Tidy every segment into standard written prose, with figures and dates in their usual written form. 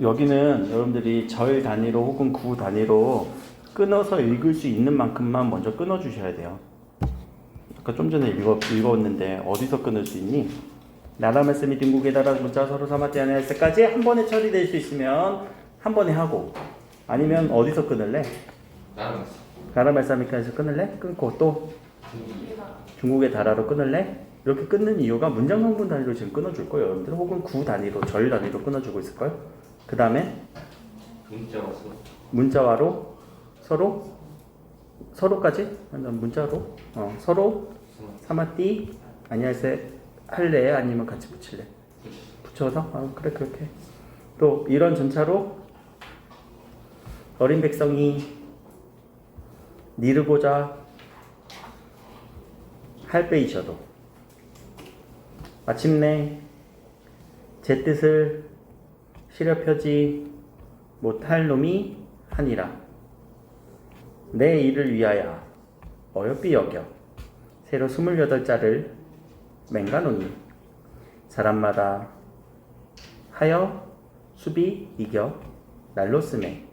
여기는 여러분들이 절 단위로 혹은 구 단위로 끊어서 읽을 수 있는 만큼만 먼저 끊어 주셔야 돼요. 아까 좀 전에 읽었는데 어디서 끊을 수 있니? 나라 말씀이 딩국에 달아 문자 서로 사마티 안에 할 때까지 한 번에 처리될 수 있으면 한 번에 하고, 아니면 어디서 끊을래? 나라 말씀이까지 끊을래? 끊고 또 중국의 달아로 끊을래? 이렇게 끊는 이유가 문장 성분 단위로 지금 끊어줄 거예요, 여러분들. 혹은 구 단위로, 절 단위로 끊어주고 있을 거예요. 그 다음에 문자화로 서로까지 문자로 서로 사마띠 아니할세 할래? 아니면 같이 붙일래? 붙여서 그래 그렇게. 또 이런 전차로 어린 백성이 니르고자 할배이셔도 마침내 제 뜻을 실혀 펴지 못할 놈이 하니라. 내 일을 위하여 어여삐 여겨 새로 28자를 맹가노니 사람마다 하여 수비 이겨 날로 쓰매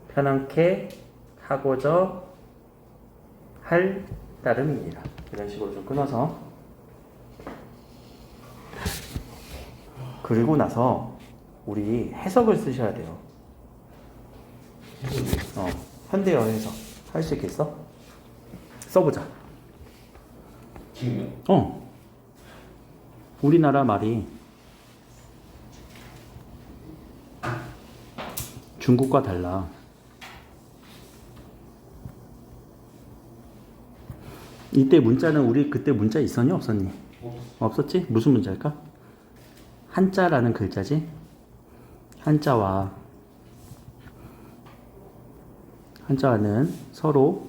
편안케 하고저 할 따름이니라. 이런 식으로 좀 끊어서, 그리고 나서 우리 해석을 쓰셔야 돼요. 현대어 해석 할 수 있겠어? 써보자. 지금요? 우리나라 말이 중국과 달라. 이때 문자는 우리 그때 문자 있었니 없었니? 없었지? 무슨 문자일까? 한자라는 글자지. 한자와는 서로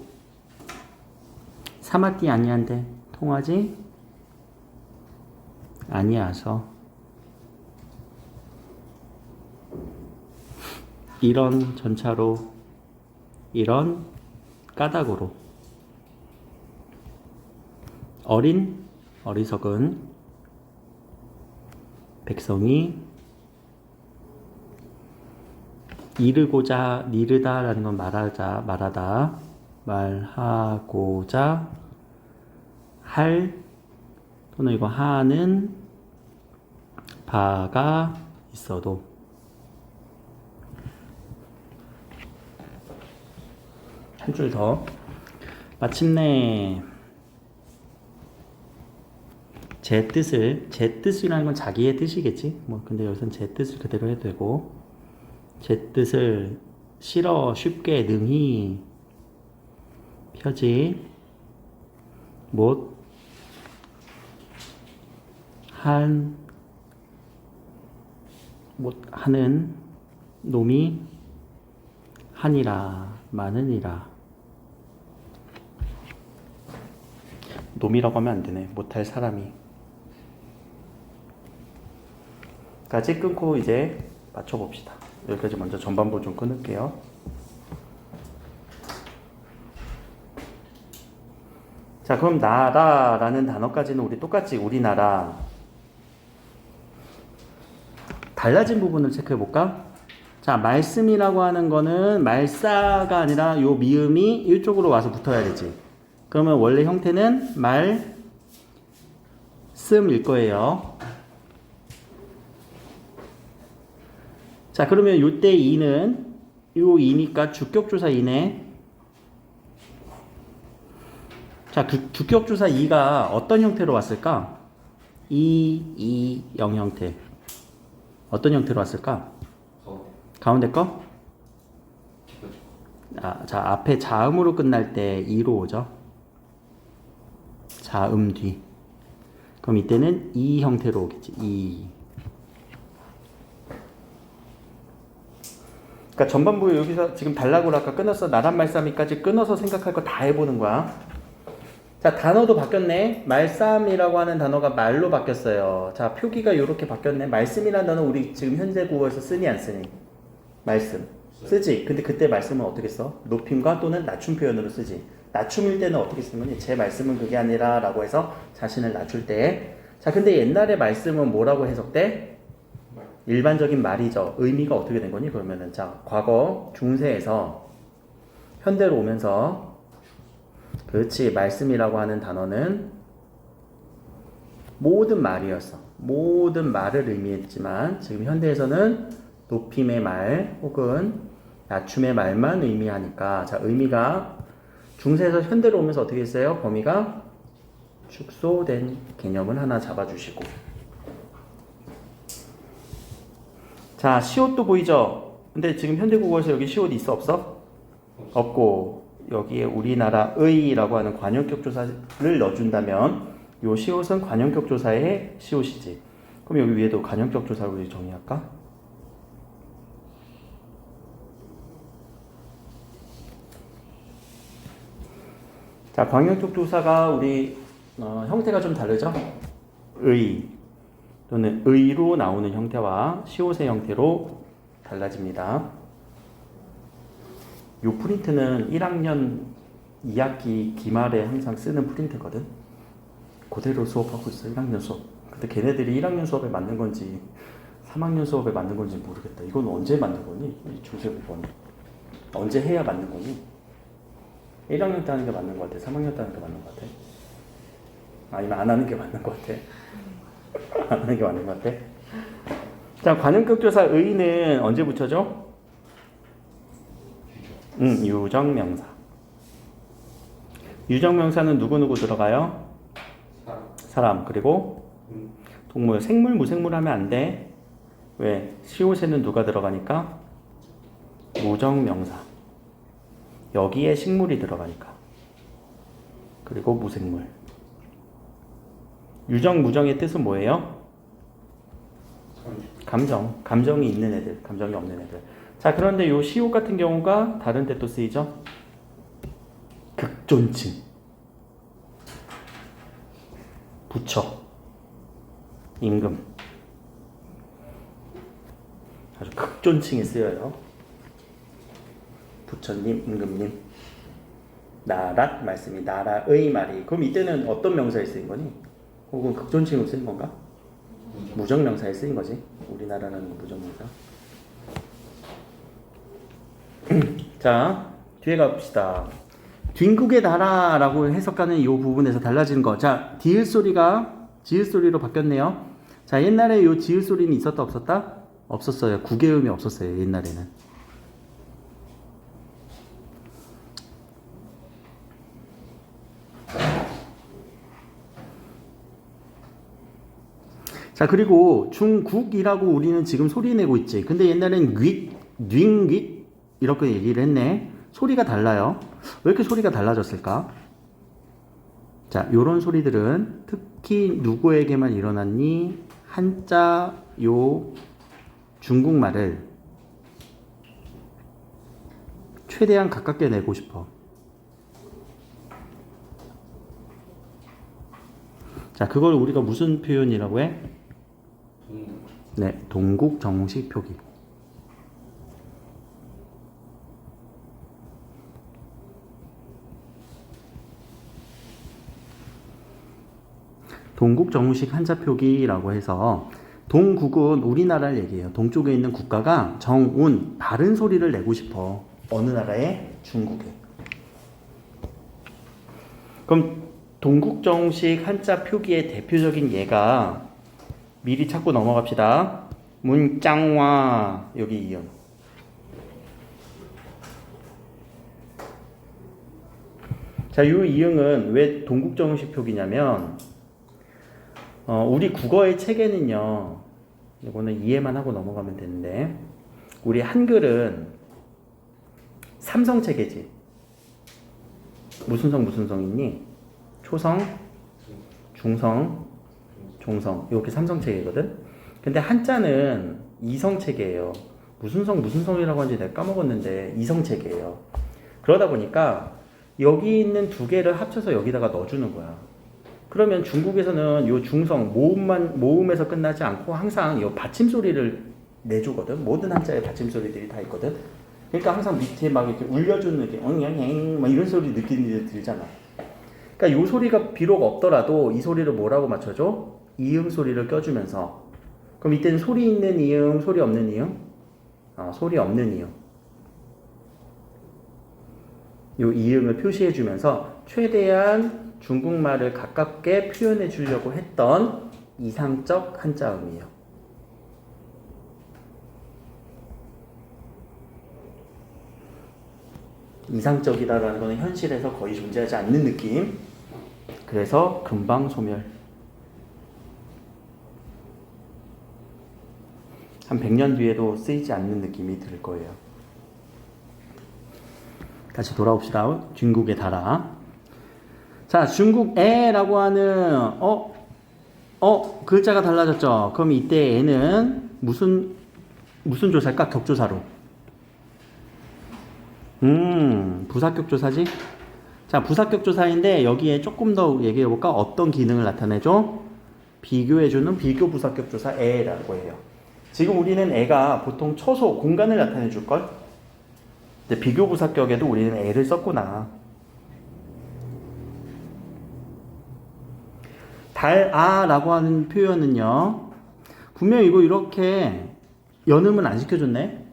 사마띠 아니한데 통하지 아니하서 이런 전차로 이런 까닭으로 어리석은 백성이 니르다라는 건 말하고자 할 또는 이거 하는 바가 있어도 한 줄 더. 마침내 제 뜻이라는 건 자기의 뜻이겠지. 근데 여기서는 제 뜻을 그대로 해도 되고, 제 뜻을 실어 쉽게 능히 펴지 못하는 놈이 하니라 많으니라. 놈이라고 하면 안 되네. 못할 사람이. 까지 끊고 이제 맞춰봅시다. 여기까지 먼저 전반부 좀 끊을게요. 자, 그럼 나라라는 단어까지는 우리 똑같이 우리나라. 달라진 부분을 체크해볼까? 자, 말씀이라고 하는 거는 말사가 아니라 요 미음이 이쪽으로 와서 붙어야 되지. 그러면 원래 형태는 말씀일 거예요. 자, 그러면 요때 이는 요 이니까 주격조사 이네. 자, 주격조사 이가 어떤 형태로 왔을까? 영 형태. 어떤 형태로 왔을까? 가운데 거? 자, 앞에 자음으로 끝날 때 이로 오죠. 자음 뒤. 그럼 이때는 이 형태로 오겠지. 이. 그러니까 전반부에 여기서 지금 달라고 아까 끊었어. 나란 말싸미까지 끊어서 생각할 거 다 해보는 거야. 자, 단어도 바뀌었네. 말싸움이라고 하는 단어가 말로 바뀌었어요. 자, 표기가 이렇게 바뀌었네. 말씀이라는 단어 우리 지금 현재 구어에서 쓰니 안 쓰니? 말씀. 쓰지. 근데 그때 말씀은 어떻게 써? 높임과 또는 낮춤 표현으로 쓰지. 낮춤일 때는 어떻게 쓰면 제 말씀은 그게 아니라 라고 해서 자신을 낮출 때. 자, 근데 옛날에 말씀은 뭐라고 해석돼? 일반적인 말이죠. 의미가 어떻게 된 거니? 그러면은 자, 과거 중세에서 현대로 오면서 그렇지 말씀이라고 하는 단어는 모든 말이었어. 모든 말을 의미했지만 지금 현대에서는 높임의 말 혹은 낮춤의 말만 의미하니까 자 의미가 중세에서 현대로 오면서 어떻게 했어요? 범위가 축소된 개념을 하나 잡아주시고 자 시옷도 보이죠? 근데 지금 현대국어에서 여기 시옷 있어 없어? 없고 여기에 우리나라의라고 하는 관용격 조사를 넣어준다면 요 시옷은 관용격 조사의 시옷이지. 그럼 여기 위에도 관용격 조사로 정의할까? 자, 관용격 조사가 우리 형태가 좀 다르죠? 의 또는 의로 나오는 형태와 시옷의 형태로 달라집니다. 요 프린트는 1학년 2학기 기말에 항상 쓰는 프린트거든. 그대로 수업하고 있어. 1학년 수업. 근데 걔네들이 1학년 수업에 맞는 건지 3학년 수업에 맞는 건지 모르겠다. 이건 언제 맞는 거니? 이 중세 국어는 언제 해야 맞는 거니? 1학년 때 하는 게 맞는 것 같아? 3학년 때 하는 게 맞는 것 같아? 아니면 안 하는 게 맞는 것 같아? 안 하는 게 맞는 것 같아? 자, 관용격 조사 의는 언제 붙여줘? 유정명사. 유정명사는 누구누구 들어가요? 사람. 그리고 동물. 생물, 무생물 하면 안 돼. 왜? 시옷에는 누가 들어가니까? 무정명사. 여기에 식물이 들어가니까. 그리고 무생물. 유정, 무정의 뜻은 뭐예요? 감정. 감정이 있는 애들, 감정이 없는 애들. 자, 그런데 요 시옷 같은 경우가 다른 데 또 쓰이죠? 극존칭. 부처. 임금. 아주 극존칭이 쓰여요. 부처님, 임금님. 나라 말씀이 나라의 말이. 그럼 이때는 어떤 명사에 쓰인 거니? 혹은 극존칭으로 쓰인 건가? 무정명사에 쓰인 거지. 우리나라는 무정명사. 자, 뒤에 가봅시다. 뒹국의 나라라고 해석하는 이 부분에서 달라지는 거. 자, 디귿 소리가 지읒 소리로 바뀌었네요. 자, 옛날에 이 지읒 소리는 있었다 없었다? 없었어요. 구개음이 없었어요. 옛날에는. 자, 그리고 중국이라고 우리는 지금 소리 내고 있지. 근데 옛날엔 귀, 뉘귀 이렇게 얘기를 했네. 소리가 달라요. 왜 이렇게 소리가 달라졌을까? 자, 요런 소리들은 특히 누구에게만 일어났니? 한자 요 중국말을 최대한 가깝게 내고 싶어. 자, 그걸 우리가 무슨 표현이라고 해? 네, 동국 정식 표기. 동국 정식 한자 표기라고 해서 동국은 우리나라를 얘기해요. 동쪽에 있는 국가가 정운 바른 소리를 내고 싶어. 어느 나라에? 중국에. 그럼 동국 정식 한자 표기의 대표적인 예가 미리 찾고 넘어갑시다. 문짱와 여기 이음. 자, 이 이응은 왜 동국 정식 표기냐면 우리 국어의 체계는요. 이거는 이해만 하고 넘어가면 되는데 우리 한글은 삼성 체계지. 무슨 성 무슨 성 있니? 초성, 중성, 종성 이렇게 삼성 체계거든. 근데 한자는 이성 체계예요. 무슨 성 무슨 성이라고 하는지 내가 까먹었는데 이성 체계예요. 그러다 보니까 여기 있는 두 개를 합쳐서 여기다가 넣어주는 거야. 그러면 중국에서는 요 중성 모음에서 끝나지 않고 항상 요 받침 소리를 내주거든. 모든 한자에 받침 소리들이 다 있거든. 그러니까 항상 밑에 막 이렇게 울려주는 이렇게 엉엉엉 막 이런 소리 느끼는 게 들잖아. 그러니까 요 소리가 비록 없더라도 이 소리를 뭐라고 맞춰줘? 이음 소리를 껴주면서. 그럼 이때는 소리 있는 이응, 소리 없는 이응? 소리 없는 이응. 요 이응을 표시해 주면서 최대한 중국말을 가깝게 표현해 주려고 했던 이상적 한자음이에요. 이상적이다라는 것은 현실에서 거의 존재하지 않는 느낌. 그래서 금방 소멸. 한 100년 뒤에도 쓰이지 않는 느낌이 들 거예요. 다시 돌아옵시다. 중국의 달아. 자, 중국애라고 하는 글자가 달라졌죠. 그럼 이때 애는 무슨 조사일까? 격조사로. 부사격 조사지? 자, 부사격 조사인데 여기에 조금 더 얘기해 볼까? 어떤 기능을 나타내죠? 비교해주는 비교 부사격 조사 애라고 해요. 지금 우리는 애가 보통 처소, 공간을 나타내 줄걸? 근데 비교 부사격에도 우리는 애를 썼구나. 달아라고 하는 표현은요, 분명 이거 이렇게 연음은 안 시켜줬네?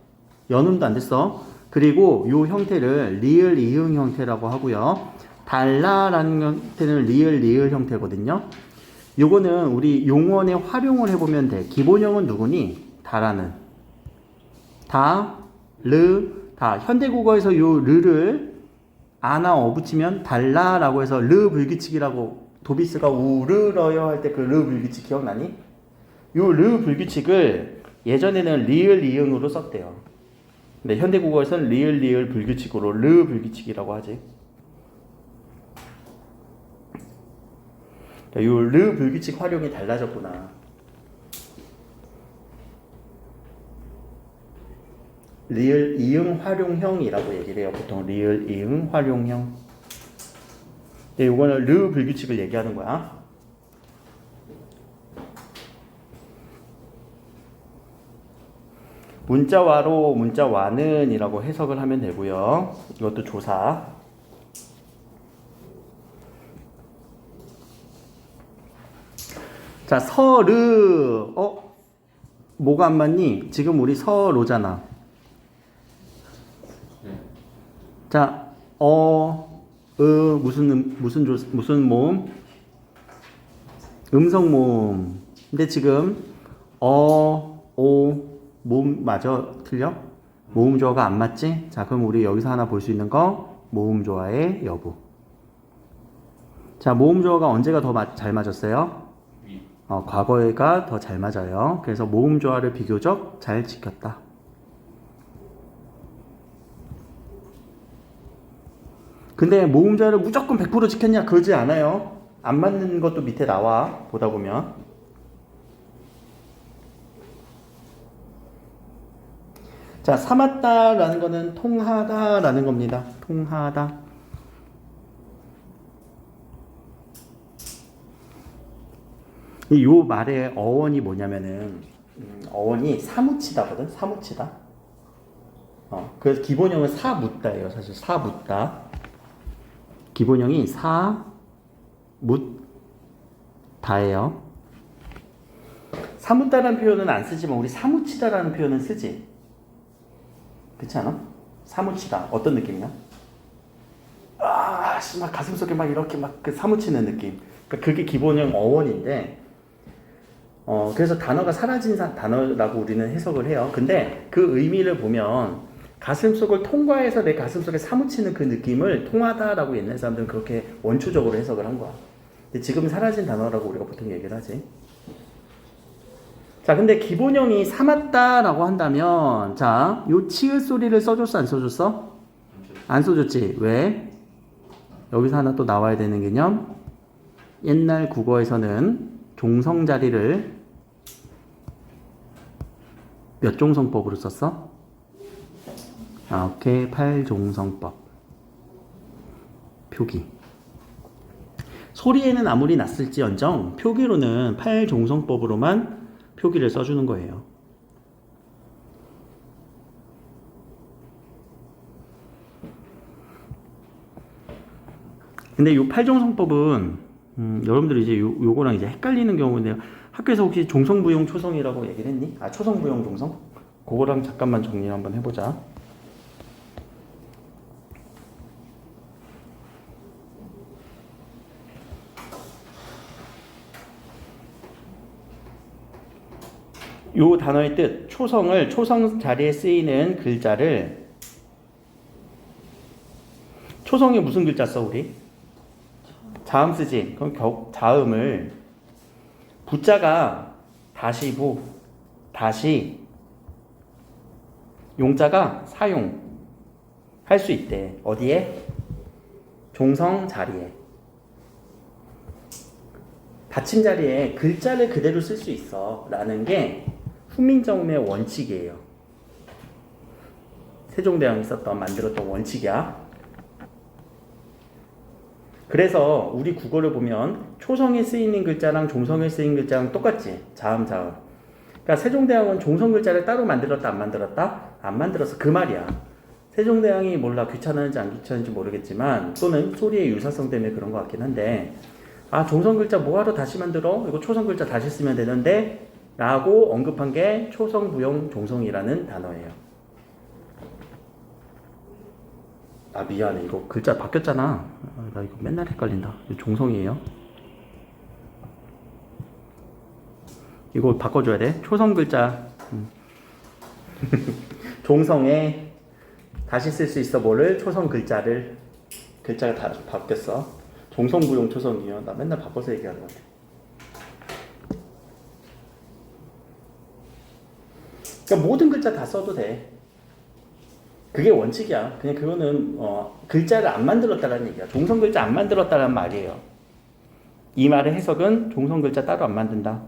연음도 안 됐어. 그리고 이 형태를 리을 이응 형태라고 하고요. 달라라는 형태는 리을 형태거든요. 요거는 우리 용언에 활용을 해보면 돼. 기본형은 누구니? 다라는. 다, 르, 다. 현대국어에서 요 르를 아나 어붙이면 달라라고 해서 르 불규칙이라고 도비스가 우르러요 할 때 그 르 불규칙 기억나니? 요 르 불규칙을 예전에는 리을 이응으로 썼대요. 근데 현대국어에서는 리을 불규칙으로 르 불규칙이라고 하지. 요 르 불규칙 활용이 달라졌구나. 리을 이응 활용형이라고 얘기를 해요. 보통 리을 이응 활용형. 근데 요거는 르 불규칙을 얘기하는 거야. 문자와로 문자와는 이라고 해석을 하면 되고요. 이것도 조사. 자, 서르. 뭐가 안 맞니? 지금 우리 서로잖아. 자, 무슨 모음? 음성 모음. 근데 지금 모음 맞아? 틀려? 모음 조화가 안 맞지? 자, 그럼 우리 여기서 하나 볼 수 있는 거 모음 조화의 여부. 자, 모음 조화가 언제가 더 잘 맞았어요? 과거에가 더 잘 맞아요. 그래서 모음 조화를 비교적 잘 지켰다. 근데 모음 조화를 무조건 100% 지켰냐? 그러지 않아요. 안 맞는 것도 밑에 나와. 보다 보면. 자, 삼았다라는 거는 통하다라는 겁니다. 통하다. 이 말의 어원이 뭐냐면은 어원이 사무치다거든. 사무치다. 그래서 기본형은 사묻다예요. 사실 사묻다. 기본형이 사묻다예요. 사묻다라는 표현은 안 쓰지만 우리 사무치다라는 표현은 쓰지. 그렇지 않아? 사무치다. 어떤 느낌이야? 막 가슴속에 막 이렇게 막 그 사무치는 느낌. 그러니까 그게 기본형 어원인데, 그래서 단어가 사라진 단어라고 우리는 해석을 해요. 근데 그 의미를 보면 가슴속을 통과해서 내 가슴속에 사무치는 그 느낌을 통하다라고 옛날 사람들은 그렇게 원초적으로 해석을 한 거야. 근데 지금 사라진 단어라고 우리가 보통 얘기를 하지. 자, 근데 기본형이 삼았다라고 한다면, 자, 요 치읓 소리를 써줬어, 안 써줬어? 안 써줬지. 왜? 여기서 하나 또 나와야 되는 개념. 옛날 국어에서는 종성 자리를 몇 종성법으로 썼어? 오케이. 8종성법. 표기. 소리에는 아무리 났을지언정 표기로는 8종성법으로만 표기를 써주는 거예요. 근데 이 8종성법은 여러분들이 이제 요거랑 이제 헷갈리는 경우인데요. 학교에서 혹시 종성부용 초성이라고 얘기를 했니? 아, 초성부용 종성? 그거랑 잠깐만 정리 한번 해보자. 요 단어의 뜻, 초성을 초성 자리에 쓰이는 글자를 초성에 무슨 글자 써 우리? 자음 쓰지. 그럼 자음을 부자가 다시부 다시 용자가 사용 할 수 있대. 어디에? 종성 자리에. 받침 자리에 글자를 그대로 쓸 수 있어 라는 게 훈민정음의 원칙이에요. 세종대왕이 만들었던 원칙이야. 그래서 우리 국어를 보면 초성에 쓰이는 글자랑 종성에 쓰이는 글자랑 똑같지. 자음. 그러니까 세종대왕은 종성 글자를 따로 만들었다 안 만들었다? 안 만들었어. 그 말이야. 세종대왕이 몰라 귀찮았는지 안 귀찮은지 모르겠지만 또는 소리의 유사성 때문에 그런 것 같긴 한데 아 종성 글자 뭐하러 다시 만들어? 이거 초성 글자 다시 쓰면 되는데 라고 언급한 게 초성부용 종성이라는 단어예요. 아 미안해 이거 글자 바뀌었잖아. 아, 나 이거 맨날 헷갈린다. 이거 종성이에요. 이거 바꿔줘야 돼. 초성 글자 종성에 다시 쓸 수 있어 뭐를? 초성 글자를. 글자가 다 바뀌었어. 종성부용 초성이요. 나 맨날 바꿔서 얘기하는 것 같아. 그러니까 모든 글자 다 써도 돼. 그게 원칙이야. 그냥 그거는 글자를 안 만들었다라는 얘기야. 종성 글자 안 만들었다라는 말이에요. 이 말의 해석은 종성 글자 따로 안 만든다.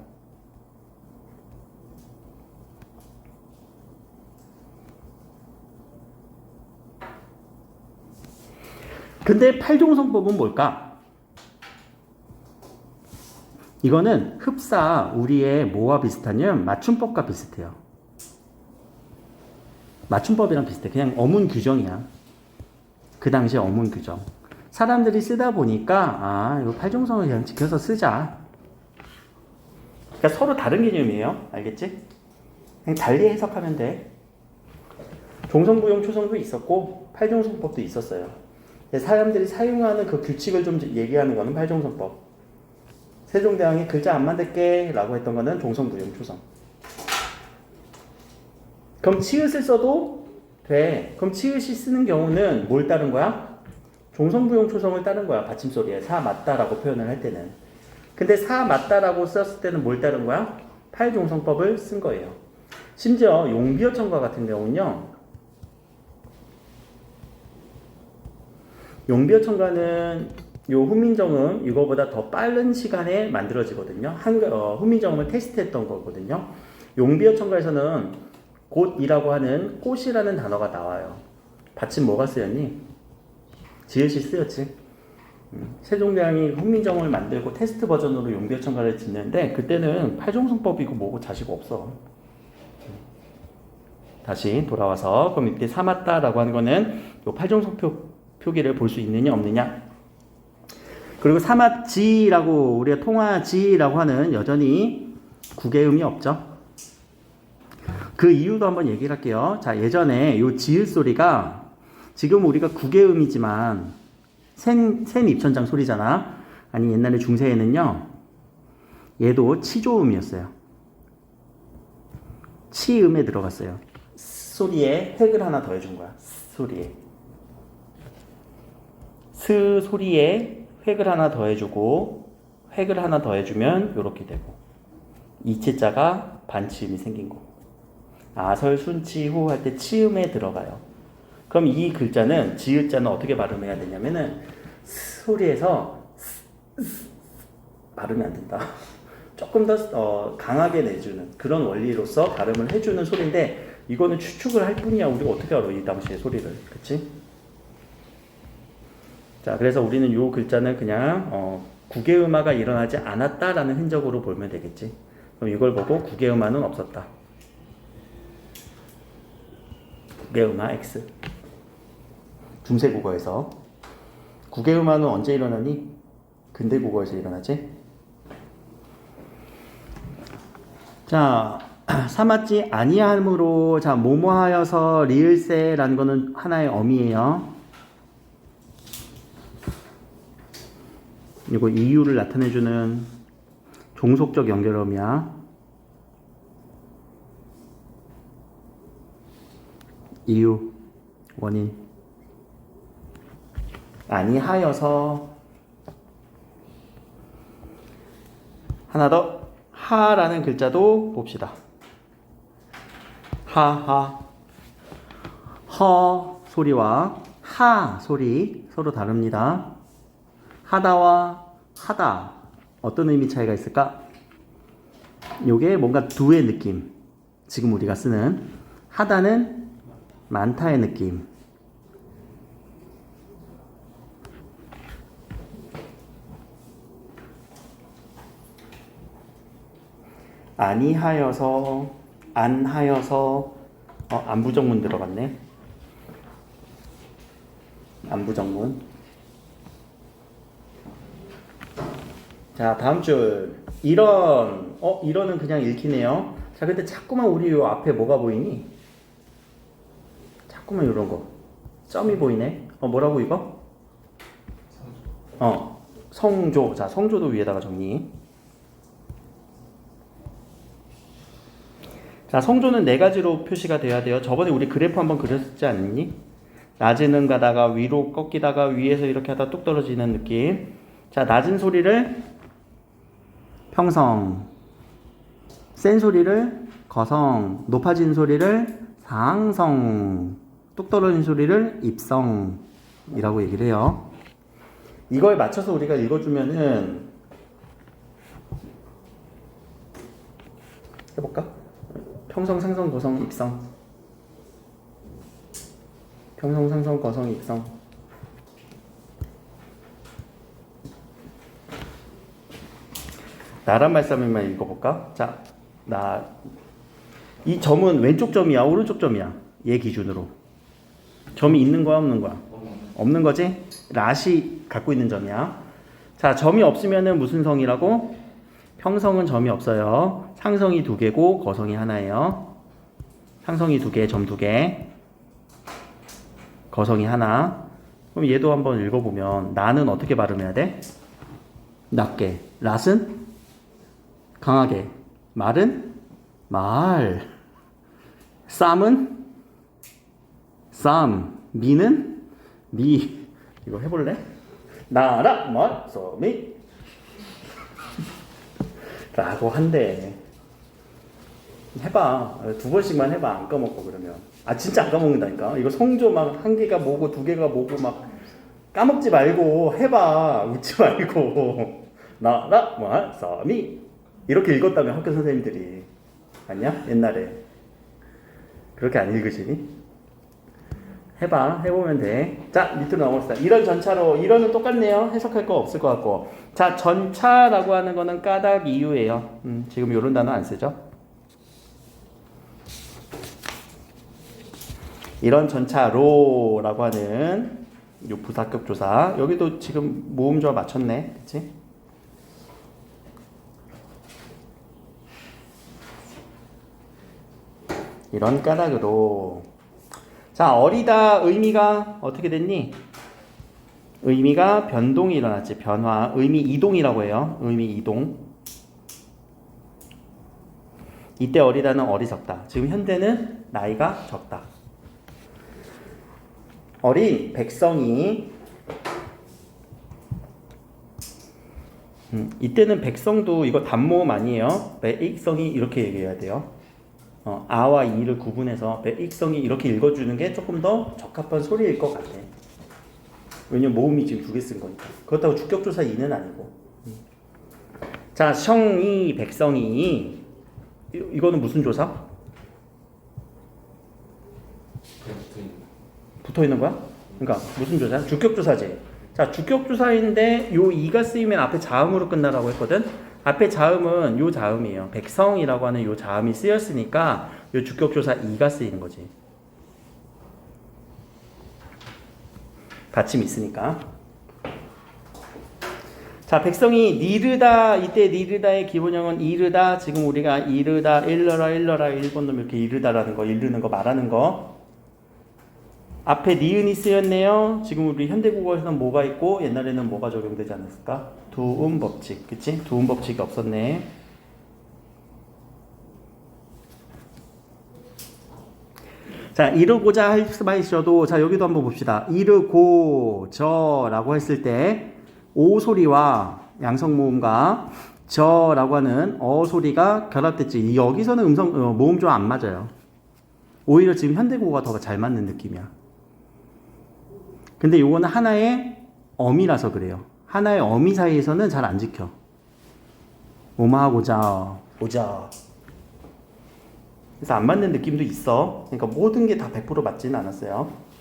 근데 팔종성법은 뭘까? 이거는 흡사 우리의 뭐와 비슷하냐면 맞춤법과 비슷해요. 맞춤법이랑 비슷해. 그냥 어문 규정이야. 그 당시에 어문 규정. 사람들이 쓰다 보니까 아 이거 팔종성을 그냥 지켜서 쓰자. 그러니까 서로 다른 개념이에요. 알겠지? 그냥 달리 해석하면 돼. 종성부용 초성도 있었고 팔종성법도 있었어요. 사람들이 사용하는 그 규칙을 좀 얘기하는 거는 팔종성법. 세종대왕이 글자 안 만들게 라고 했던 거는 종성부용 초성. 그럼 치읓을 써도 돼. 그럼 치읓이 쓰는 경우는 뭘 따른 거야? 종성부용 초성을 따른 거야. 받침소리에 사 맞다라고 표현을 할 때는. 근데 사 맞다라고 썼을 때는 뭘 따른 거야? 팔종성법을 쓴 거예요. 심지어 용비어천가 같은 경우는요. 용비어천가는 요 훈민정음 이거보다 더 빠른 시간에 만들어지거든요. 훈민정음을 테스트했던 거거든요. 용비어천가에서는 곧이라고 하는 꽃이라는 단어가 나와요. 받침 뭐가 쓰였니? 지읒이 쓰였지. 세종대왕이 훈민정음을 만들고 테스트 버전으로 용비어천가를 짓는데 그때는 팔종성법이고 뭐고 자시고 없어. 다시 돌아와서 그럼 이때 사맞다라고 하는 거는 요 팔종성 표기를 볼 수 있느냐 없느냐. 그리고 사맞지라고 우리가 통화지라고 하는 여전히 국외음이 없죠. 그 이유도 한번 얘기를 할게요. 자, 예전에 요 지읒 소리가 지금 우리가 국외음이지만 센 입천장 소리잖아. 아니 옛날에 중세에는요. 얘도 치조음이었어요. 치음에 들어갔어요. 소리에 획을 하나 더해준 거야. 소리에. 스 소리에 획을 하나 더해주고 획을 하나 더해주면 이렇게 되고 이치자가 반치음이 생긴 거. 아설 순치후 할 때 치음에 들어가요. 그럼 이 글자는 지읒자는 어떻게 발음해야 되냐면은 소리에서 발음이 안 된다. 조금 더 강하게 내주는 그런 원리로서 발음을 해주는 소리인데 이거는 추측을 할 뿐이야. 우리가 어떻게 알아 이 당시의 소리를. 그치? 자, 그래서 우리는 이 글자는 그냥 국외음화가 일어나지 않았다라는 흔적으로 보면 되겠지. 그럼 이걸 보고 국외음화는 없었다. 국외음화 X. 중세국어에서. 국외음화는 언제 일어나니? 근대국어에서 일어나지? 자, 삼았지 아니함으로 자 뭐뭐하여서 리을세라는 거는 하나의 어미예요. 이거 이유를 나타내주는 종속적 연결어미야. 이유, 원인. 아니하여서. 하나 더. 하라는 글자도 봅시다. 하하. 허 소리와 하 소리 서로 다릅니다. 하다와 하다 어떤 의미 차이가 있을까? 요게 뭔가 두의 느낌. 지금 우리가 쓰는 하다는 많다의 느낌. 아니하여서 안하여서 안부정문 들어갔네. 안부정문. 자, 다음 줄. 이런. 이런은 그냥 읽히네요. 자, 근데 자꾸만 우리 요 앞에 뭐가 보이니? 자꾸만 이런 거. 점이 보이네. 뭐라고 이거? 성조. 자, 성조도 위에다가 정리. 자, 성조는 네 가지로 표시가 돼야 돼요. 저번에 우리 그래프 한번 그렸지 않니? 낮은 가다가 위로 꺾이다가 위에서 이렇게 하다 뚝 떨어지는 느낌. 자, 낮은 소리를 평성, 센 소리를 거성, 높아진 소리를 상성, 뚝 떨어진 소리를 입성이라고 얘기를 해요. 이거에 맞춰서 우리가 읽어주면은 해볼까? 평성, 상성, 거성, 입성. 평성, 상성, 거성, 입성. 나란 말씀만 읽어볼까? 자, 이 점은 왼쪽 점이야, 오른쪽 점이야? 얘 기준으로. 점이 있는 거야, 없는 거야? 없는 거지? 낫이 갖고 있는 점이야. 자, 점이 없으면은 무슨 성이라고? 평성은 점이 없어요. 상성이 2개고 거성이 하나예요. 상성이 2개, 점 2개. 거성이 하나. 그럼 얘도 한번 읽어보면 나는 어떻게 발음해야 돼? 낮게. 낫은 강하게. 말은 말. 쌈은 쌈. 미는 미. 이거 해볼래? 나라 말 소미 라고 한대. 해봐. 2번씩만 해봐. 안 까먹고 그러면. 진짜 안 까먹는다니까. 이거 성조 막 1개가 뭐고 2개가 뭐고 막 까먹지 말고 해봐. 웃지 말고. 나라 말 소미 이렇게 읽었다며 학교 선생님들이. 아니야? 옛날에. 그렇게 안 읽으시니? 해봐. 해보면 돼. 자, 밑으로 넘어갑시다. 이런 전차로. 이런은 똑같네요. 해석할 거 없을 것 같고. 자, 전차라고 하는 거는 까닭 이유예요. 지금 이런 단어 안 쓰죠? 이런 전차로라고 하는 요 부사격 조사. 여기도 지금 모음조화 맞췄네. 그치? 이런 까닭으로. 자, 어리다 의미가 어떻게 됐니? 의미가 변동이 일어났지. 변화. 의미 이동이라고 해요. 의미 이동. 이때 어리다는 어리석다. 지금 현대는 나이가 적다. 어린 백성이 이때는 백성도 이거 단모음 아니에요. 백성이 이렇게 얘기해야 돼요. 아와 이를 구분해서 백성이 이렇게 읽어주는 게 조금 더 적합한 소리일 것 같아. 왜냐면 모음이 지금 2개 쓴 거니까. 그렇다고 주격조사 이는 아니고. 자, 성이 백성이 이거는 무슨 조사? 붙어 있는 거야? 그러니까 무슨 조사? 주격조사지. 자, 주격조사인데 요 이가 쓰이면 앞에 자음으로 끝나라고 했거든. 앞에 자음은 요 자음이에요. 백성이라고 하는 요 자음이 쓰였으니까 요 주격조사 이가 쓰이는 거지. 받침 있으니까. 자, 백성이 니르다, 이때 니르다의 기본형은 이르다. 지금 우리가 이르다, 일러라 일본 놈 이렇게 이르다라는 거, 이르는 거 말하는 거. 앞에 니은이 쓰였네요. 지금 우리 현대국어에서는 뭐가 있고 옛날에는 뭐가 적용되지 않았을까? 두음 법칙, 그치? 두음 법칙이 없었네. 자, 이르고자 할 수만 있어도, 자, 여기도 한번 봅시다. 이르고저라고 했을 때 오 소리와 양성모음과 저라고 하는 어 소리가 결합됐지. 여기서는 모음 좀 안 맞아요. 오히려 지금 현대국어가 더 잘 맞는 느낌이야. 근데 요거는 하나의 어미라서 그래요. 하나의 어미 사이에서는 잘 안 지켜. 오마하고자, 오자. 그래서 안 맞는 느낌도 있어. 그러니까 모든 게 다 100% 맞지는 않았어요.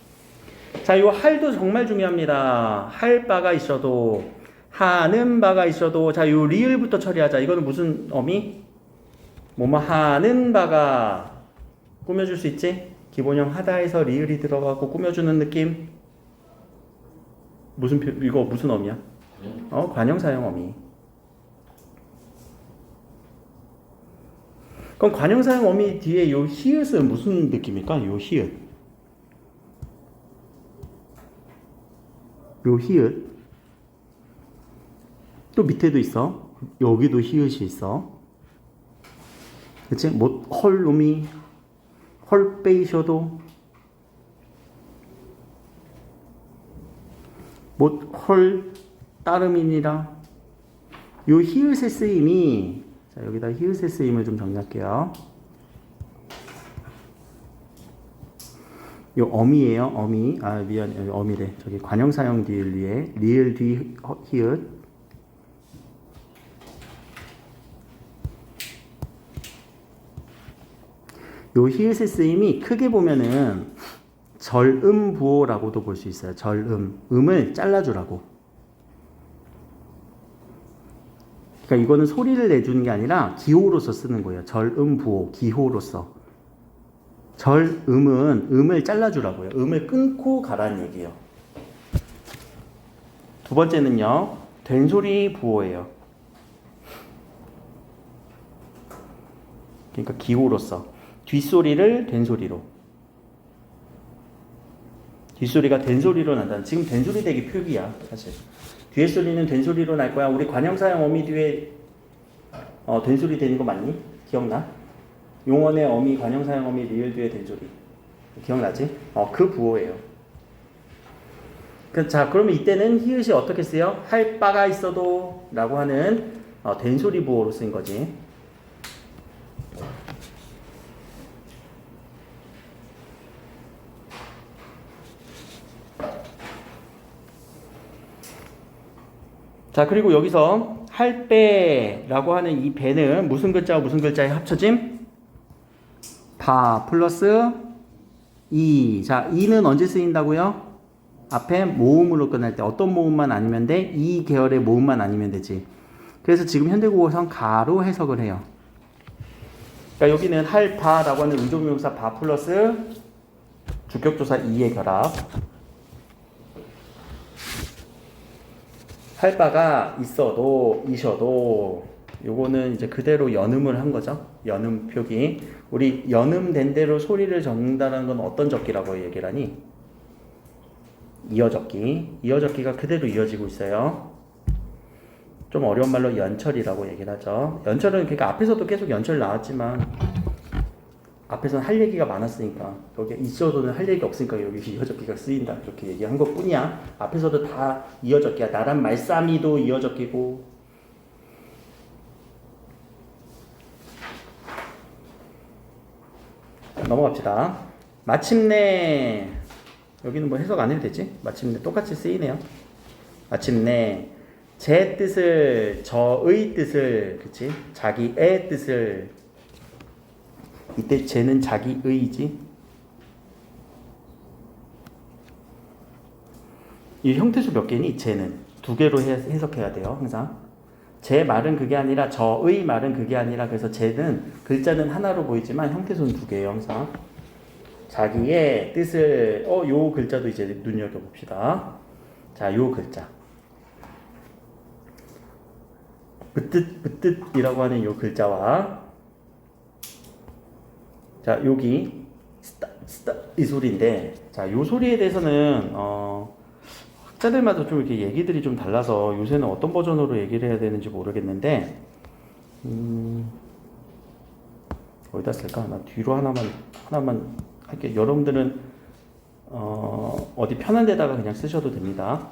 자, 요 할도 정말 중요합니다. 할 바가 있어도, 하는 바가 있어도, 자, 요 리을부터 처리하자. 이거는 무슨 어미? 뭐뭐 하는 바가 꾸며줄 수 있지? 기본형 하다에서 리을이 들어가고 꾸며주는 느낌? 이거 무슨 어미야? 관형사형 어미. 그럼 관형사형 어미 뒤에 요 히읗은 무슨 느낌일까? 요 히읗. 요 히읗. 또 밑에도 있어. 여기도 히읗이 있어. 그치? 뭐, 헐놈이, 헐 빼이셔도, 헐 따름이니라. 요 히읗의 쓰임이, 자, 여기다 히읗의 쓰임을 좀 정리할게요. 요 어미예요, 어미. 미안, 어미래. 저기 관형사형 뒤에 리을 뒤 히읗. 요 히읗의 쓰임이 크게 보면은 절음부호라고도 볼 수 있어요. 음을 잘라주라고. 그러니까 이거는 소리를 내주는 게 아니라 기호로서 쓰는 거예요. 절음부호, 기호로서. 절음은 음을 잘라주라고요. 음을 끊고 가라는 얘기예요. 두 번째는요, 된소리 부호예요. 그러니까 기호로서 뒷소리를 된소리로, 뒷소리가 된소리로 난다는, 지금 된소리 대기 표기야 사실. 뒤에 소리는 된소리로 날 거야. 우리 관형사형 어미 뒤에 된소리 되는 거 맞니? 기억나? 용언의 어미, 관형사형 어미, 리을 뒤에 된소리 기억나지? 그 부호예요. 자, 그러면 이때는 히읗이 어떻게 쓰여? 할 바가 있어도 라고 하는 된소리 부호로 쓴 거지. 자, 그리고 여기서 할 빼라고 하는 이 배는 무슨 글자와 무슨 글자의 합쳐짐? 바 플러스 이. 자, 이는 언제 쓰인다고요? 앞에 모음으로 끝날 때. 어떤 모음만 아니면 돼? 이 계열의 모음만 아니면 되지. 그래서 지금 현대국어에선 가로 해석을 해요. 그러니까 여기는 할 바라고 하는 의조명사 바 플러스 주격조사 이의 결합. 할 바가 있어도, 이셔도, 요거는 이제 그대로 연음을 한 거죠. 연음 표기. 우리 연음된 대로 소리를 적는다는 건 어떤 적기라고 얘기를 하니? 이어적기. 이어적기가 그대로 이어지고 있어요. 좀 어려운 말로 연철이라고 얘기를 하죠. 연철은 그러니까 앞에서도 계속 연철 나왔지만 앞에서는 할 얘기가 많았으니까, 여기 있어도는 할 얘기 없으니까 여기 이어적기가 쓰인다 이렇게 얘기한 것 뿐이야. 앞에서도 다 이어적기야. 나란 말싸미도 이어적기고. 넘어갑시다. 마침내. 여기는 뭐 해석 안 해도 되지? 마침내 똑같이 쓰이네요. 마침내 제 뜻을, 저의 뜻을, 그치? 자기의 뜻을. 이때 쟤는 자기의지. 이 형태수 몇 개니? 쟤는 두 개로 해석해야 돼요. 항상 제 말은 그게 아니라, 저의 말은 그게 아니라. 그래서 쟤는 글자는 하나로 보이지만 형태수는 두 개예요. 항상 자기의 뜻을. 요 글자도 이제 눈여겨봅시다. 자, 요 글자 으뜻이라고 하는 요 글자와 자 여기 스타 이 소리인데 자 요 소리에 대해서는 학자들마다 좀 이렇게 얘기들이 좀 달라서 요새는 어떤 버전으로 얘기를 해야 되는지 모르겠는데 어디다 쓸까? 나 뒤로 하나만 할게. 여러분들은 어디 편한 데다가 그냥 쓰셔도 됩니다.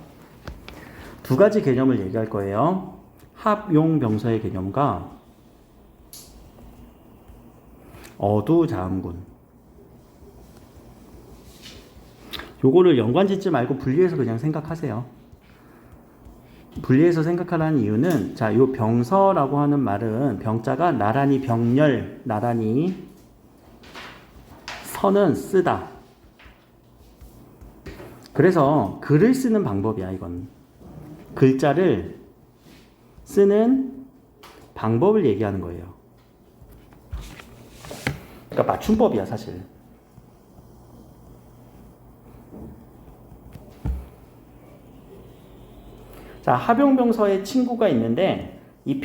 두 가지 개념을 얘기할 거예요. 합용병서의 개념과 어두자음군. 요거를 연관짓지 말고 분리해서 그냥 생각하세요. 분리해서 생각하라는 이유는 자, 요 병서라고 하는 말은 병자가 나란히 병렬, 나란히 서는 쓰다. 그래서 글을 쓰는 방법이야, 이건. 글자를 쓰는 방법을 얘기하는 거예요. 그러니까 맞춤법이야, 사실. 자, 합용병서의 친구가 있는데 이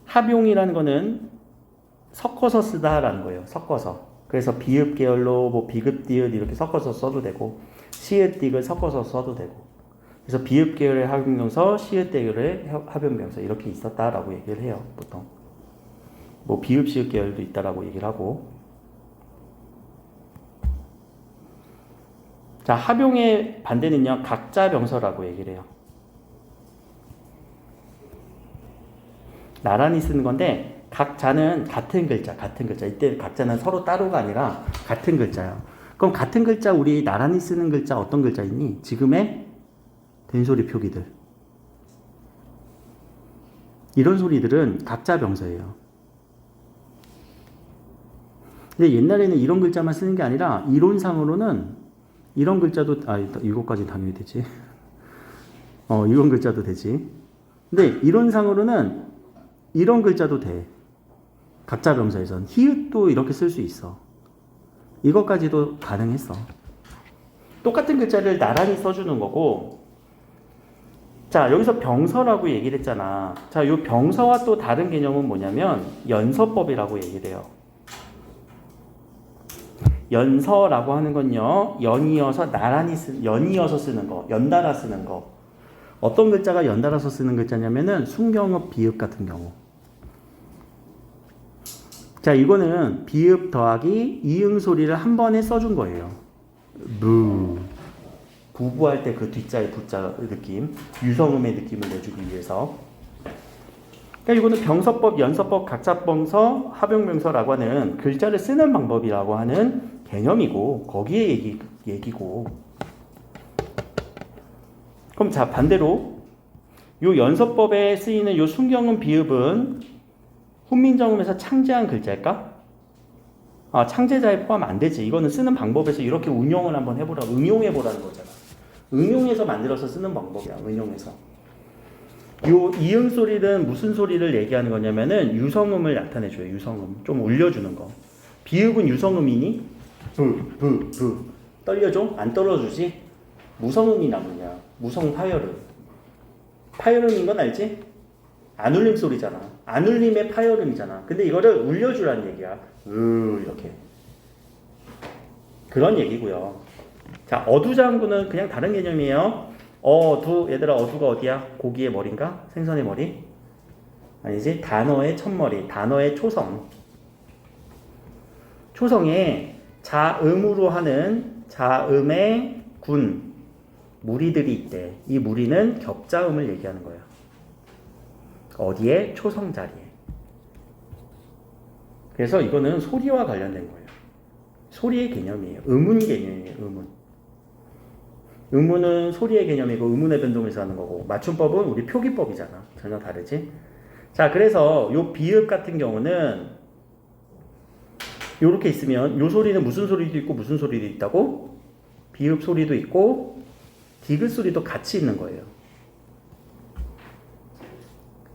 합용이라는 거는 섞어서 쓰다라는 거예요. 섞어서. 그래서 비읍 계열로 뭐 비읍 디귿 이렇게 섞어서 써도 되고 시읒 디귿 섞어서 써도 되고. 그래서 비읍 계열의 합용병서, 시읒 계열의 합용병서 이렇게 있었다라고 얘기를 해요. 보통. 뭐 비읍 시읒 계열도 있다라고 얘기를 하고. 자, 합용의 반대는요. 각자 병서라고 얘기를 해요. 나란히 쓰는 건데 각자는 같은 글자. 이때 각자는 서로 따로가 아니라 같은 글자예요. 그럼 같은 글자 우리 나란히 쓰는 글자 어떤 글자 있니? 지금의 된소리 표기들. 이런 소리들은 각자 병서예요. 근데 옛날에는 이런 글자만 쓰는 게 아니라 이론상으로는 이런 글자도 이것까지 당연히 되지. 이런 글자도 되지. 근데 이론상으로는 이런 글자도 돼. 각자 병서에선 히읗도 이렇게 쓸 수 있어. 이것까지도 가능했어. 똑같은 글자를 나란히 써주는 거고. 자, 여기서 병서라고 얘기를 했잖아. 자, 요 병서와 또 다른 개념은 뭐냐면 연서법이라고 얘기를 해요. 연서라고 하는 건요, 연이어서 연이어서 쓰는 거, 연달아 쓰는 거. 어떤 글자가 연달아서 쓰는 글자냐면은 순경읍, 비읍 같은 경우. 자, 이거는 비읍 더하기 이응 소리를 한 번에 써준 거예요. 무. 부부할 때 그 뒷자의 부자 느낌, 유성음의 느낌을 내주기 위해서. 그러니까 이거는 병서법, 연서법, 각자병서, 합용병서라고 하는 글자를 쓰는 방법이라고 하는 개념이고 거기에 얘기고. 그럼 자, 반대로 요 연서법에 쓰이는 요 순경음 비읍은 훈민정음에서 창제한 글자일까? 창제자에 포함 안 되지. 이거는 쓰는 방법에서 이렇게 응용을 한번 응용해보라는 거잖아. 응용해서 만들어서 쓰는 방법이야. 응용해서. 요 이응 소리는 무슨 소리를 얘기하는 거냐면은 유성음을 나타내줘요. 유성음. 좀 올려주는 거. 비읍은 유성음이니? 부. 떨려줘? 안 떨어주지? 무성음이 남으냐? 무성 파열음. 파열음인 건 알지? 안 울림 소리잖아. 안 울림의 파열음이잖아. 근데 이거를 울려주라는 얘기야. 이렇게. 그런 얘기고요. 자, 어두자음구는 그냥 다른 개념이에요. 얘들아, 어두가 어디야? 고기의 머리인가? 생선의 머리? 아니지? 단어의 첫머리, 단어의 초성. 초성에 자음으로 하는 자음의 군, 무리들이 있대. 이 무리는 격자음을 얘기하는 거예요. 어디에? 초성 자리에. 그래서 이거는 소리와 관련된 거예요. 소리의 개념이에요. 음운 개념이에요. 음운은 소리의 개념이고 음운의 변동에서 하는 거고, 맞춤법은 우리 표기법이잖아. 전혀 다르지? 자, 그래서 요 비읍 같은 경우는 요렇게 있으면 요 소리는 무슨 소리도 있고 무슨 소리도 있다고? 비읍 소리도 있고 디귿 소리도 같이 있는 거예요.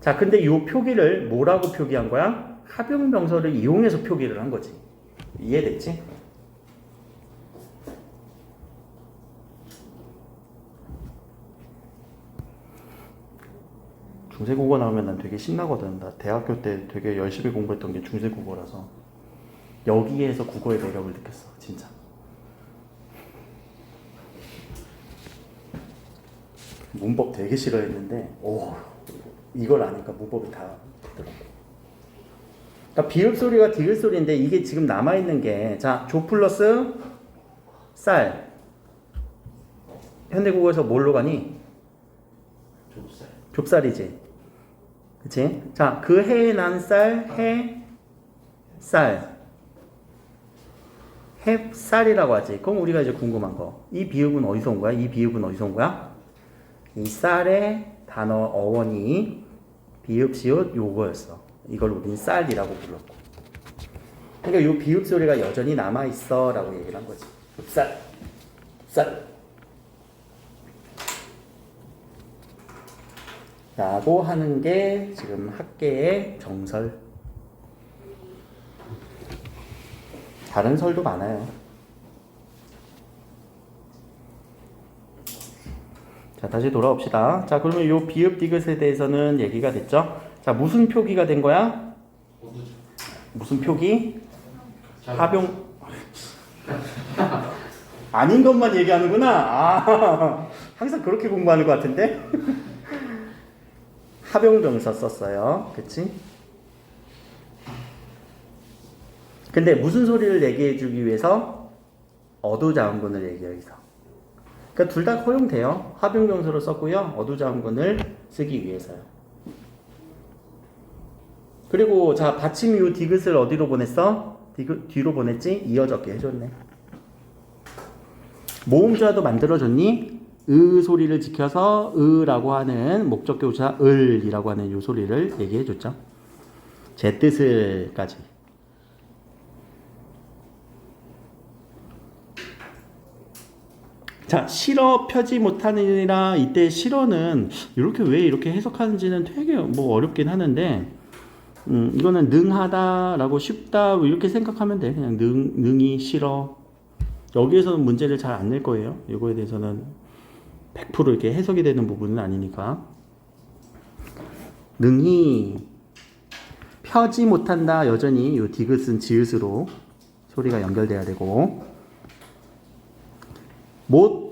자, 근데 요 표기를 뭐라고 표기한 거야? 합용병서를 이용해서 표기를 한 거지. 이해됐지? 중세국어 나오면 난 되게 신나거든. 나 대학교 때 되게 열심히 공부했던 게 중세국어라서 여기에서 국어의 매력을 느꼈어, 진짜. 문법 되게 싫어했는데, 오, 이걸 아니까 문법이 다 되더라고. 그러니까 비읍 소리가 디귿 소리인데 이게 지금 남아 있는 게, 자, 조 플러스 쌀. 현대국어에서 뭘로 가니? 좁쌀. 좁쌀이지. 그치? 자, 그 해에 난 쌀, 해, 쌀. 햇살이라고 하지. 그럼 우리가 이제 궁금한 거. 이 비읍은 어디서 온 거야? 이 비읍은 어디서 온 거야? 이 쌀의 단어 어원이 비읍, 시옷 요거였어. 이걸 우린 쌀이라고 불렀고. 그러니까 이 비읍 소리가 여전히 남아있어 라고 얘기를 한 거지. 쌀, 쌀. 라고 하는 게 지금 학계의 정설. 다른 설도 많아요. 자, 다시 돌아옵시다. 자, 그러면 요 비읍 디귿에 대해서는 얘기가 됐죠? 자, 무슨 표기가 된 거야? 어두죠. 무슨 표기? 하병. 아닌 것만 얘기하는구나. 아, 항상 그렇게 공부하는 것 같은데? 하병병사 썼어요. 그치? 근데 무슨 소리를 얘기해 주기 위해서 어두자음군을 얘기해요. 여기서. 그러니까 둘 다 허용돼요. 하병병사로 썼고요. 어두자음군을 쓰기 위해서요. 그리고 자, 받침 이후 디귿을 어디로 보냈어? 디귿 뒤로 보냈지? 이어졌게 해줬네. 모음조화도 만들어줬니? 으 소리를 지켜서 으라고 하는 목적교사 을이라고 하는 요 소리를 얘기해줬죠. 제 뜻을까지. 자, 실어 펴지 못하느니라. 이때 실어는 이렇게 왜 이렇게 해석하는지는 되게 뭐 어렵긴 하는데, 이거는 능하다라고 쉽다 이렇게 생각하면 돼. 그냥 능이 실어. 여기에서는 문제를 잘 안 낼 거예요. 이거에 대해서는 100% 이렇게 해석이 되는 부분은 아니니까. 능이 펴지 못한다. 여전히 이 디귿은 지읒으로 소리가 연결돼야 되고. 못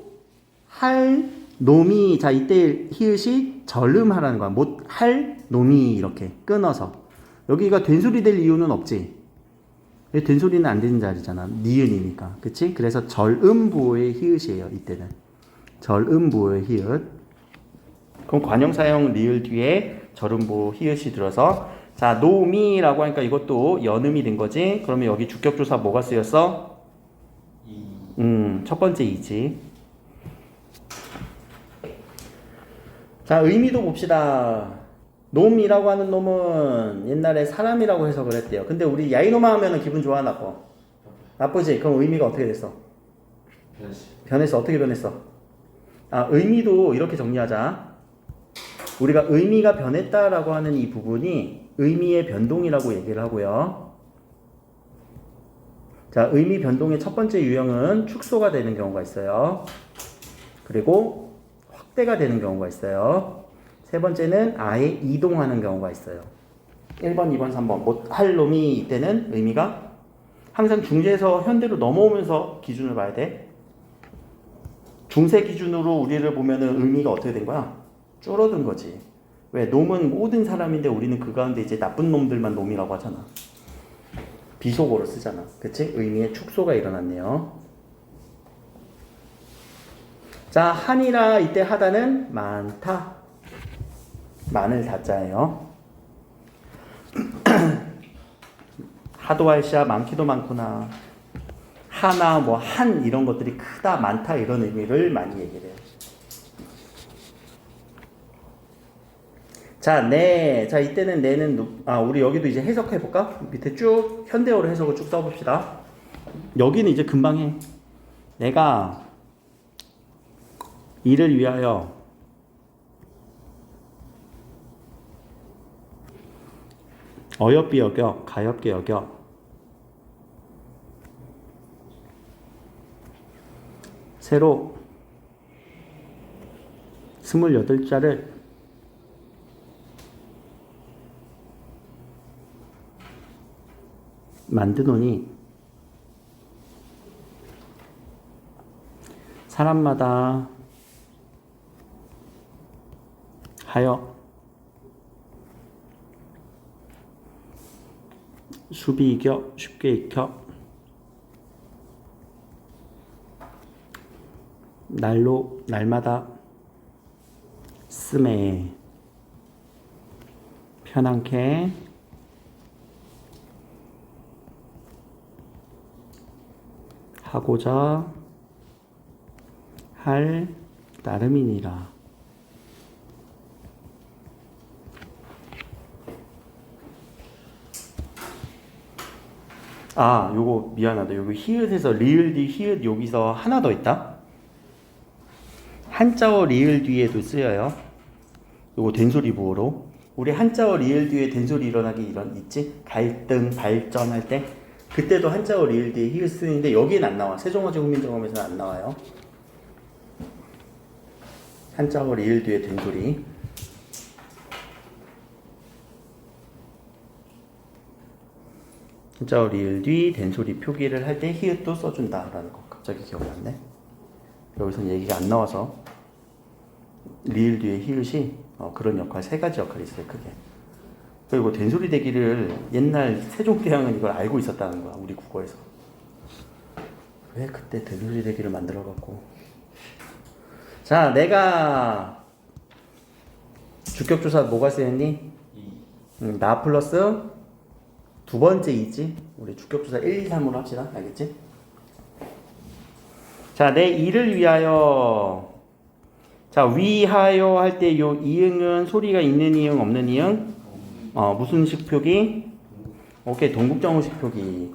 할 놈이, 자, 이때 히읗이 절음하라는 거야. 못 할 놈이 이렇게 끊어서. 여기가 된소리 될 이유는 없지. 된소리는 안 되는 자리잖아. 니은이니까. 그치? 그래서 절음부호의 히읗이에요. 이때는. 절음부호의 히읗. 그럼 관형사형 리을 뒤에 절음부호 히읗이 들어서, 자, 노미라고 하니까 이것도 연음이 된 거지. 그러면 여기 주격조사 뭐가 쓰였어? 첫 번째 이지. 자, 의미도 봅시다. 놈이라고 하는 놈은 옛날에 사람이라고 해석을 했대요. 근데 우리 야이놈아 하면은 기분 좋아, 나빠? 나쁘지? 그럼 의미가 어떻게 됐어? 변했어. 어떻게 변했어? 아, 의미도 이렇게 정리하자. 우리가 의미가 변했다라고 하는 이 부분이 의미의 변동이라고 얘기를 하고요. 자, 의미 변동의 첫 번째 유형은 축소가 되는 경우가 있어요. 그리고 확대가 되는 경우가 있어요. 세 번째는 아예 이동하는 경우가 있어요. 1번, 2번, 3번. 못 할 놈이 이때는 의미가 항상 중세에서 현대로 넘어오면서 기준을 봐야 돼. 중세 기준으로 우리를 보면은 의미가 어떻게 된 거야? 줄어든 거지. 왜? 놈은 모든 사람인데 우리는 그 가운데 이제 나쁜 놈들만 놈이라고 하잖아. 비속어로 쓰잖아. 그치? 의미의 축소가 일어났네요. 자, 한이라 이때 하다는 많다. 많을 다자예요. 하도 할시야 많기도 많구나. 하나 뭐 한 이런 것들이 크다 많다 이런 의미를 많이 얘기를 해요. 자, 네. 자, 이때는 내는 우리 여기도 이제 해석해 볼까? 밑에 쭉 현대어로 해석을 쭉 써봅시다. 여기는 이제 금방 해. 내가 이를 위하여 어여삐 여겨 가엾게 여겨 새로 28자를 만드노니 사람마다 하여 수비 익혀 쉽게 익혀 날로 날마다 쓰매 편안케 하고자 할 따름이니라. 아, 요거 미안하다. 요거 히읗에서 리을 뒤 히읗 여기서 하나 더 있다. 한자어 리을 뒤에도 쓰여요. 요거 된소리 부호로. 우리 한자어 리을 뒤에 된소리 일어나기 이런 있지? 갈등, 발전할 때 그때도 한자어 리을 뒤에 히읗 쓰는데 여기는 안 나와. 세종어제 훈민정음에서는 안 나와요. 한자어 리을 뒤에 된소리. 한자어 리을 뒤 된소리 표기를 할 때 히읗도 써준다라는 거 갑자기 기억났네. 여기서는 얘기가 안 나와서 리을 뒤에 히읗이 그런 역할, 세 가지 역할이 있어요, 크게. 그리고 된소리 대기를 옛날 세종대왕은 이걸 알고 있었다는 거야, 우리 국어에서. 왜 그때 된소리 대기를 만들어갖고. 자, 내가 주격조사 뭐가 쓰였니? 나 플러스 두 번째 이지. 우리 주격조사 1, 2, 3으로 합시다. 알겠지? 자, 내 이를 위하여. 자, 위하여 할 때 요 이응은 소리가 있는 이응, 없는 이응? 무슨 식 표기? 오케이, 동국정우식 표기.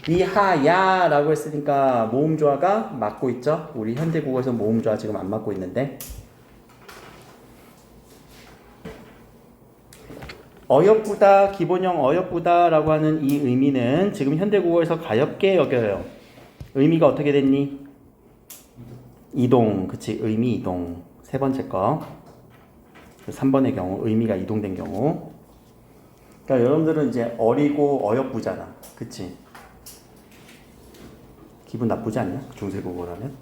위하야라고 했으니까 모음조화가 맞고 있죠? 우리 현대국어에서 모음조화 지금 안 맞고 있는데. 어여쁘다, 기본형 어여쁘다라고 하는 이 의미는 지금 현대국어에서 가엽게 여겨요. 의미가 어떻게 됐니? 이동, 그치? 의미 이동. 세 번째 거. 3번의 경우, 의미가 이동된 경우. 그러니까 여러분들은 이제 어리고 어여쁘잖아. 그치? 기분 나쁘지 않냐? 중세국어라면.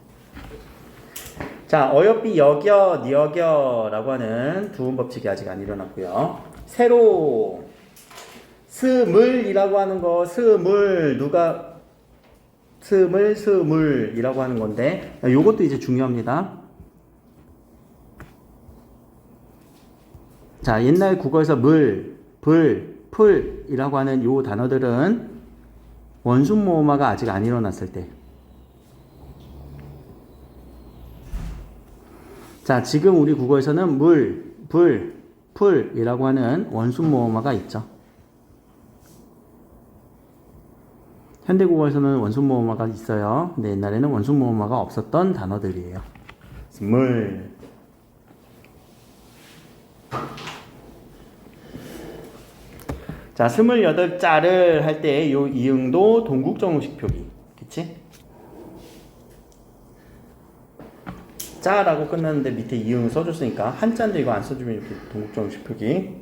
자, 어여삐 여겨, 니여겨 라고 하는 두음 법칙이 아직 안 일어났고요. 새로 스물이라고 하는 거, 스물 누가 스물이라고 하는 건데 요것도 이제 중요합니다. 자, 옛날 국어에서 물, 불, 풀이라고 하는 요 단어들은 원순 모음화가 아직 안 일어났을 때. 자, 지금 우리 국어에서는 물, 불, 풀이라고 하는 원순 모음화가 있죠. 현대국어에서는 원순 모음화가 있어요. 근데 옛날에는 원순 모음화가 없었던 단어들이에요. 물. 자, 28자를 할 때 요 이응도 동국정우식 표기. 그치? 자라고 끝났는데 밑에 이응을 써줬으니까 한자인데 이거 안 써주면 이렇게 동국정우식 표기.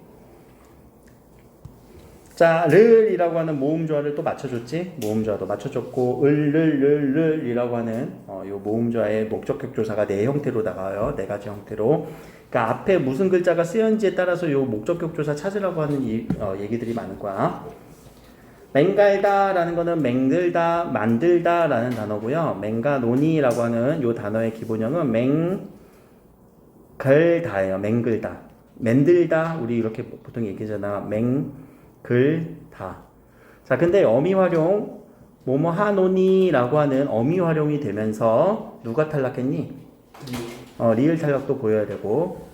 자, 르이라고 하는 모음조화를 또 맞춰줬지? 모음조화도 맞춰줬고 을이라고 하는 요 모음조화의 목적격 조사가 네 형태로 나가요. 네 가지 형태로. 그러니까 앞에 무슨 글자가 쓰였는지에 따라서 요 목적격 조사 찾으라고 하는 얘기들이 많을 거야. 맹갈다라는 거는 맹들다, 만들다라는 단어고요. 맹가노니라고 하는 요 단어의 기본형은 맹글다예요. 맹글다. 맨들다 우리 이렇게 보통 얘기하잖아. 맹글다. 자, 근데 어미 활용 뭐뭐 하노니라고 하는 어미 활용이 되면서 누가 탈락했니? 리을 탈락도 보여야 되고.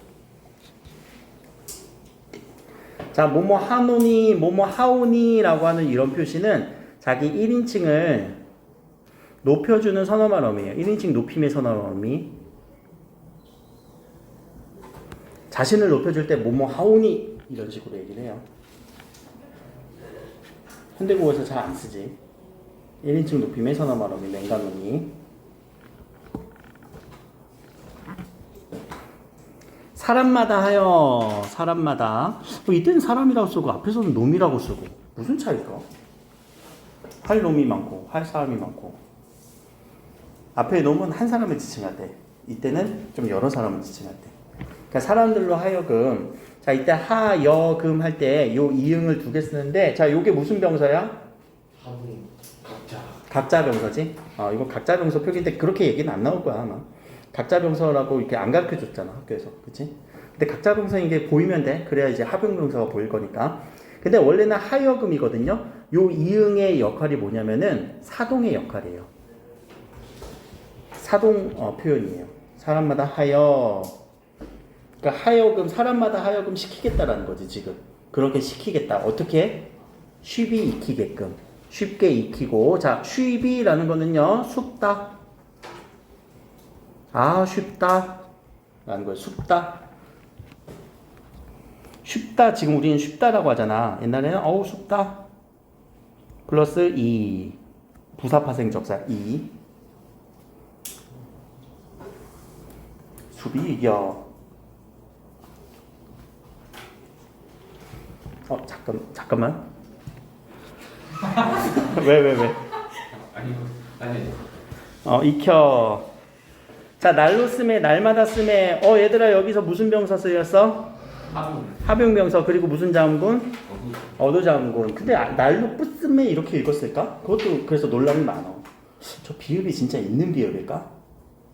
자, 뭐뭐 하노니, 뭐뭐 하오니라고 하는 이런 표시는 자기 1인칭을 높여주는 선어 발음이에요. 1인칭 높임의 선어 발음이. 자신을 높여줄 때 뭐뭐 하오니 이런 식으로 얘기를 해요. 현대국어에서 잘 안 쓰지. 1인칭 높임의 선어 발음이 맹가노니. 사람마다 하여, 사람마다. 이때는 사람이라고 쓰고 앞에서는 놈이라고 쓰고 무슨 차이일까? 할 놈이 많고 할 사람이 많고 앞에 놈은 한 사람을 지칭할 때 이때는 좀 여러 사람을 지칭할 때 그러니까 사람들로 하여금 자 이때 하여금 할 때 요 이응을 두 개 쓰는데 자 요게 무슨 병사야? 하분 각자. 각자 병사지? 이거 각자 병사 표기인데 그렇게 얘기는 안 나올 거야 아마. 각자 병사라고 이렇게 안 가르쳐 줬잖아 학교에서, 그치? 근데 각자 병사인 게 보이면 돼. 그래야 이제 합용 병사가 보일 거니까. 근데 원래는 하여금이거든요. 요 이응의 역할이 뭐냐면은 사동의 역할이에요. 사동 표현이에요. 사람마다 하여. 그러니까 하여금 사람마다 하여금 시키겠다라는 거지 지금. 그렇게 시키겠다. 어떻게? 쉽이 익히게끔. 쉽게 익히고 자 쉽이라는 거는요 쉽다. 쉽다 라는 거예요. 쉽다 지금 우리는 쉽다라고 하잖아. 옛날에는 쉽다 플러스 이 부사파생적사 이 수비 이겨. 잠깐만 왜 아니. 익혀. 자 날로 쓰매 날마다 쓰매 얘들아 여기서 무슨 병사 쓰였어? 합용 병사. 그리고 무슨 자음군? 어도 자음군. 근데 날로 뿌쓰매 이렇게 읽었을까? 그것도 그래서 논란이 많아. 저 비읍이 진짜 있는 비읍일까?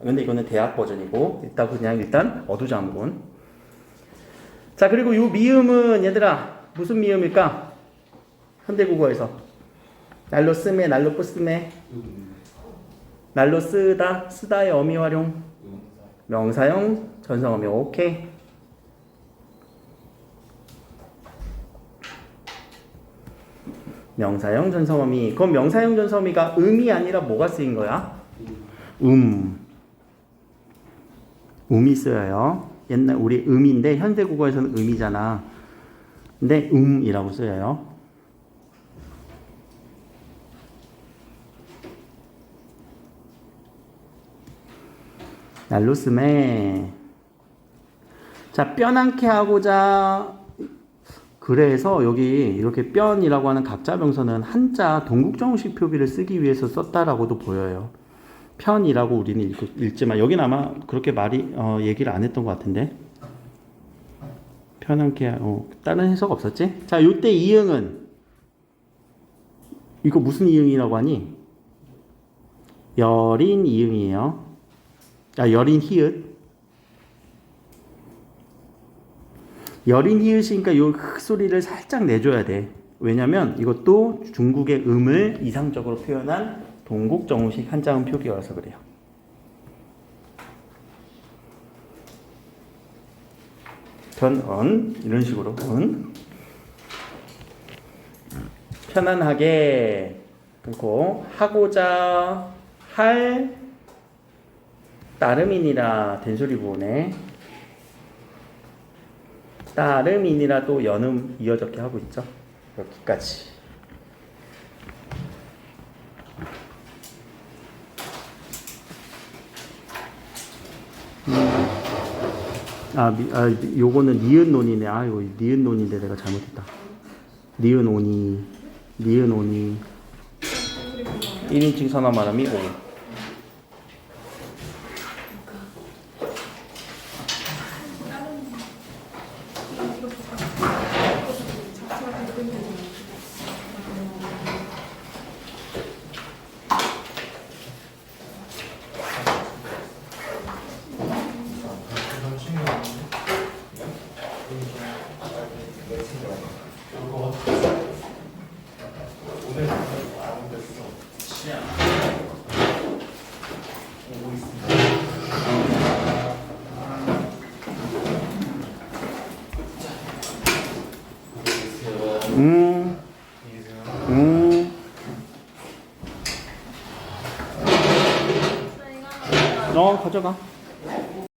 근데 이거는 대학 버전이고 일단 어도 자음군. 자 그리고 요 미음은 얘들아 무슨 미음일까? 현대국어에서 날로 쓰매 날로 뿌쓰매 날로 쓰다의 어미 활용 명사형 전성어미. 오케이. 명사형 전성어미. 그럼 명사형 전성어미가 음이 아니라 뭐가 쓰인 거야? 음이 쓰여요. 옛날 우리 음인데 현대국어에서는 음이잖아. 근데 이라고 쓰여요. 날로 쓰매. 자, 뼈난케 하고자. 그래서 여기 이렇게 뼈이라고 하는 각자 병사는 한자 동국정식 표기를 쓰기 위해서 썼다라고도 보여요. 편이라고 우리는 읽지만 여기는 아마 그렇게 얘기를 안 했던 것 같은데. 편한게 다른 해석 없었지? 자, 요때 이응은 이거 무슨 이응이라고 하니? 여린 이응이에요. 여린 히읗. 여린 히읗이니까 요 소리를 살짝 내줘야 돼. 왜냐면 이것도 중국의 음을 이상적으로 표현한 동국정식 한자음 표기여서 그래요. 편언 이런 식으로 편안하게 그리고 하고자 할 따름이니라 된소리 부호네. 따름이니라 또 연음 이어졌게 하고 있죠. 여기까지. 요거는 니은논이네. 이거 니은논인데 내가 잘못했다. 니은오니 1인칭 선어 말함이 5. 가져가.